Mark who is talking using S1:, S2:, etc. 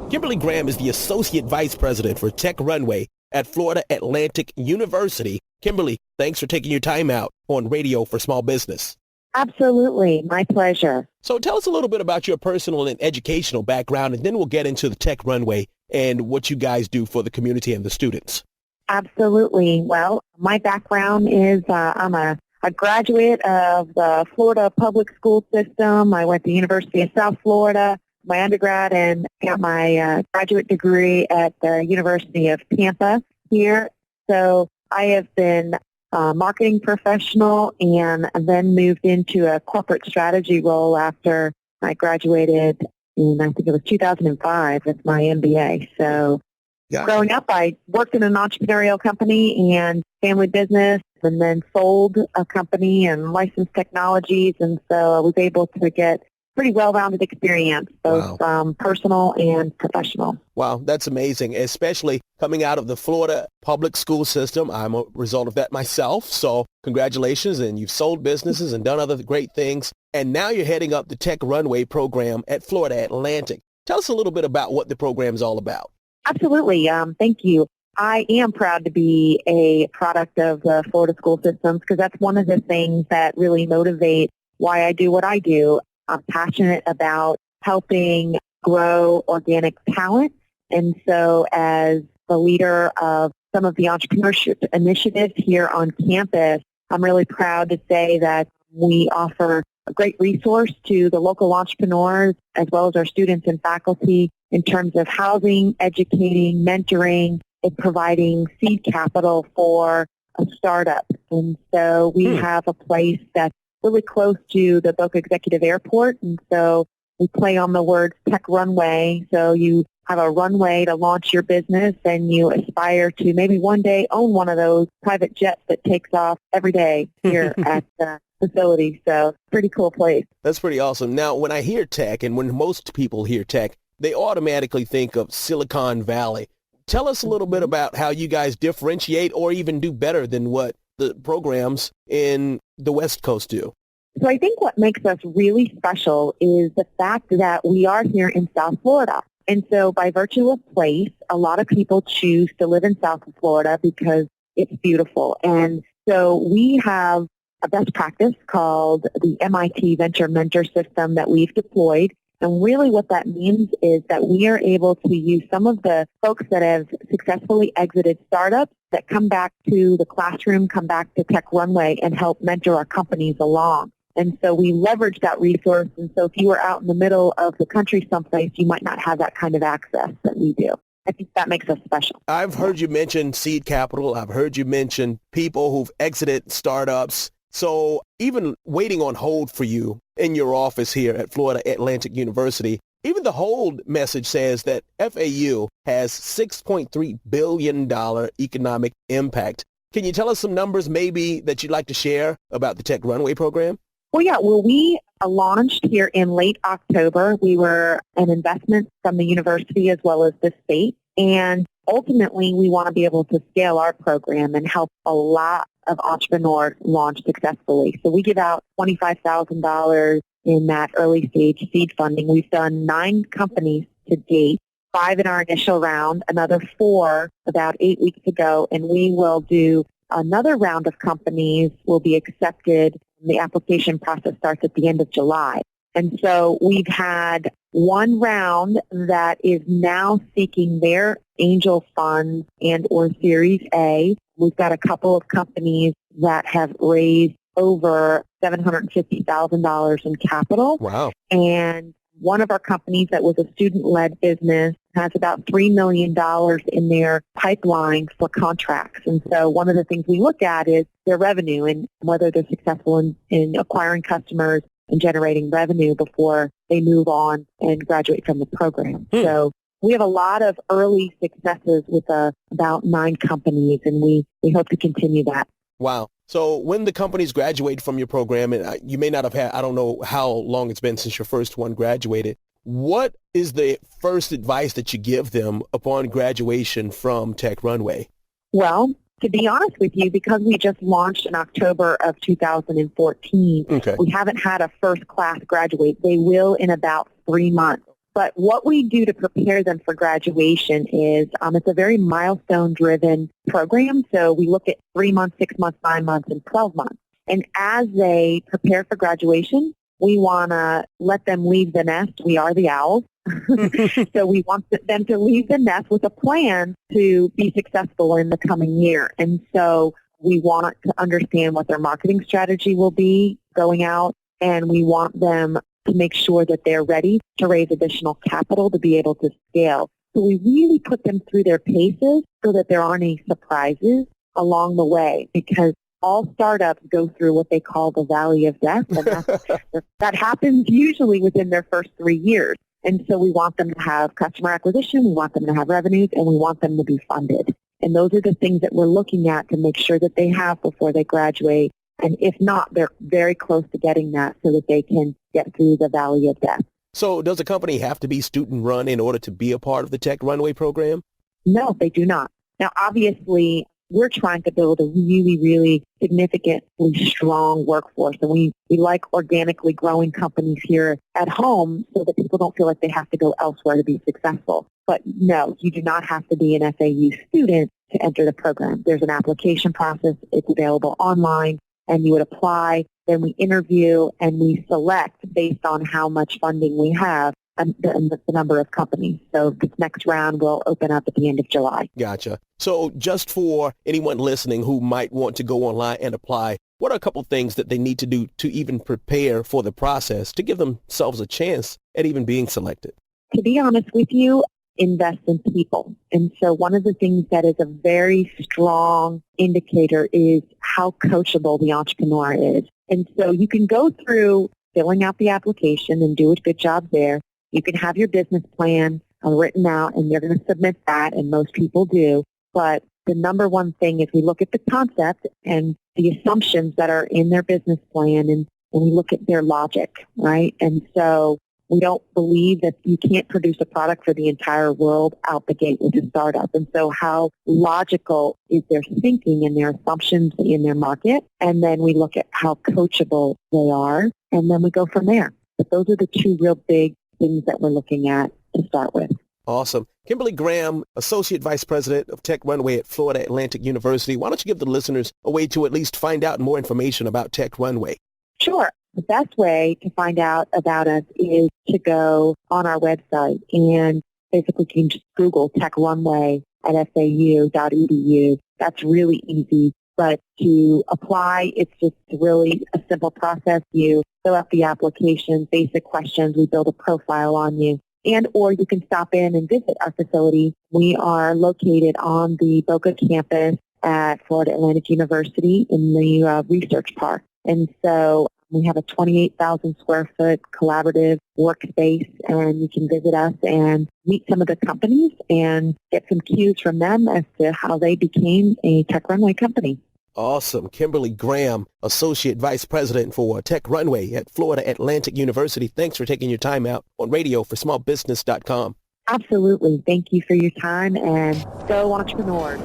S1: Kimberly Gramm is the Associate Vice President for Tech Runway at Florida Atlantic University. Kimberly, thanks for taking your time out on Radio for Small Business.
S2: Absolutely. My pleasure.
S1: So tell us a little bit about your personal and educational background, and then we'll get into the Tech Runway and what you guys do for the community and the students.
S2: Absolutely. Well, my background is I'm a graduate of the Florida public school system. I went to the University of South Florida, my undergrad, and got my graduate degree at the University of Tampa here. So I have been a marketing professional and then moved into a corporate strategy role after I graduated in, I think it was 2005 with my MBA. So growing up, I worked in an entrepreneurial company and family business, and then sold a company and licensed technologies. And so I was able to get pretty well-rounded experience, both personal and professional.
S1: Wow, that's amazing, especially coming out of the Florida public school system. I'm a result of that myself, so congratulations, and you've sold businesses and done other great things, and now you're heading up the Tech Runway program at Florida Atlantic. Tell us a little bit about what the program is all about.
S2: Absolutely. Thank you. I am proud to be a product of the Florida school systems because that's one of the things that really motivate why I do what I do. I'm passionate about helping grow organic talent. And so as the leader of some of the entrepreneurship initiatives here on campus, I'm really proud to say that we offer a great resource to the local entrepreneurs as well as our students and faculty in terms of housing, educating, mentoring, and providing seed capital for a startup. And so we have a place that's really close to the Boca Executive Airport, and so we play on the words Tech Runway. So you have a runway to launch your business, and you aspire to maybe one day own one of those private jets that takes off every day here at the facility. So pretty cool place.
S1: That's pretty awesome. Now, when I hear tech, and when most people hear tech, they automatically think of Silicon Valley. Tell us a little bit about how you guys differentiate or even do better than what the programs in the West Coast do.
S2: So I think what makes us really special is the fact that we are here in South Florida. And so by virtue of place, a lot of people choose to live in South Florida because it's beautiful. And so we have a best practice called the MIT Venture Mentor System that we've deployed. And really what that means is that we are able to use some of the folks that have successfully exited startups that come back to the classroom, come back to Tech Runway, and help mentor our companies along. And so we leverage that resource. And so if you were out in the middle of the country someplace, you might not have that kind of access that we do. I think that makes us special.
S1: I've heard you mention seed capital. I've heard you mention people who've exited startups. So even waiting on hold for you in your office here at Florida Atlantic University, even the hold message says that FAU has $6.3 billion economic impact. Can you tell us some numbers maybe that you'd like to share about the Tech Runway program?
S2: Well, we launched here in late October. We were an investment from the university as well as the state. And ultimately, we want to be able to scale our program and help a lot of entrepreneurs launch successfully. So we give out $25,000 in that early stage seed funding. We've done 9 companies to date, 5 in our initial round, another 4 about 8 weeks ago, and we will do another round of companies will be accepted. The application process starts at the end of July. And so we've had one round that is now seeking their angel funds and or Series A. We've got a couple of companies that have raised over $750,000 in capital.
S1: Wow.
S2: And one of our companies that was a student-led business has about $3 million in their pipeline for contracts. And so one of the things we look at is their revenue and whether they're successful in acquiring customers and generating revenue before they move on and graduate from the program. So we have a lot of early successes with about 9 companies, and we hope to continue that.
S1: Wow. So when the companies graduate from your program, and you may not have had, I don't know how long it's been since your first one graduated, what is the first advice that you give them upon graduation from Tech Runway?
S2: Well, To be honest with you, because we just launched in October of 2014,
S1: Okay.
S2: we haven't had a first class graduate. They will in about 3 months. But what we do to prepare them for graduation is it's a very milestone-driven program. So we look at 3 months, 6 months, 9 months, and 12 months. And as they prepare for graduation, we want to let them leave the nest. We are the owls. So we want them to leave the nest with a plan to be successful in the coming year. And so we want to understand what their marketing strategy will be going out, and we want them to make sure that they're ready to raise additional capital to be able to scale. So we really put them through their paces so that there aren't any surprises along the way, because all startups go through what they call the valley of death, and that happens usually within their first 3 years. And so we want them to have customer acquisition, we want them to have revenues, and we want them to be funded. And those are the things that we're looking at to make sure that they have before they graduate. And if not, they're very close to getting that so that they can get through the valley of death.
S1: So does a company have to be student-run in order to be a part of the Tech Runway program?
S2: No, they do not. Now, obviously, we're trying to build a really, really significantly strong workforce. And we like organically growing companies here at home so that people don't feel like they have to go elsewhere to be successful. But no, you do not have to be an FAU student to enter the program. There's an application process. It's available online, and you would apply. Then we interview, and we select based on how much funding we have and the number of companies. So this next round will open up at the end of July.
S1: Gotcha. So just for anyone listening who might want to go online and apply, what are a couple things that they need to do to even prepare for the process to give themselves a chance at even being selected?
S2: To be honest with you, invest in people. And so one of the things that is a very strong indicator is how coachable the entrepreneur is. And so you can go through filling out the application and do a good job there. You can have your business plan written out, and you're going to submit that, and most people do. But the number one thing is we look at the concept and the assumptions that are in their business plan, and we look at their logic, right? And so we don't believe that you can't produce a product for the entire world out the gate with a startup. And so how logical is their thinking and their assumptions in their market? And then we look at how coachable they are, and then we go from there. But those are the two real big things that we're looking at to start with.
S1: Awesome. Kimberly Gramm, Associate Vice President of Tech Runway at Florida Atlantic University. Why don't you give the listeners a way to at least find out more information about Tech Runway?
S2: Sure. The best way to find out about us is to go on our website, and basically you can just Google Tech Runway at fau.edu. That's really easy. But to apply, it's just really a simple process. You fill out the application, basic questions. We build a profile on you. And or you can stop in and visit our facility. We are located on the Boca campus at Florida Atlantic University in the research park. And so we have a 28,000 square foot collaborative workspace, and you can visit us and meet some of the companies and get some cues from them as to how they became a Tech Runway company.
S1: Awesome. Kimberly Gramm, Associate Vice President for Tech Runway at Florida Atlantic University. Thanks for taking your time out on radio for smallbusiness.com.
S2: Absolutely. Thank you for your time, and go entrepreneurs.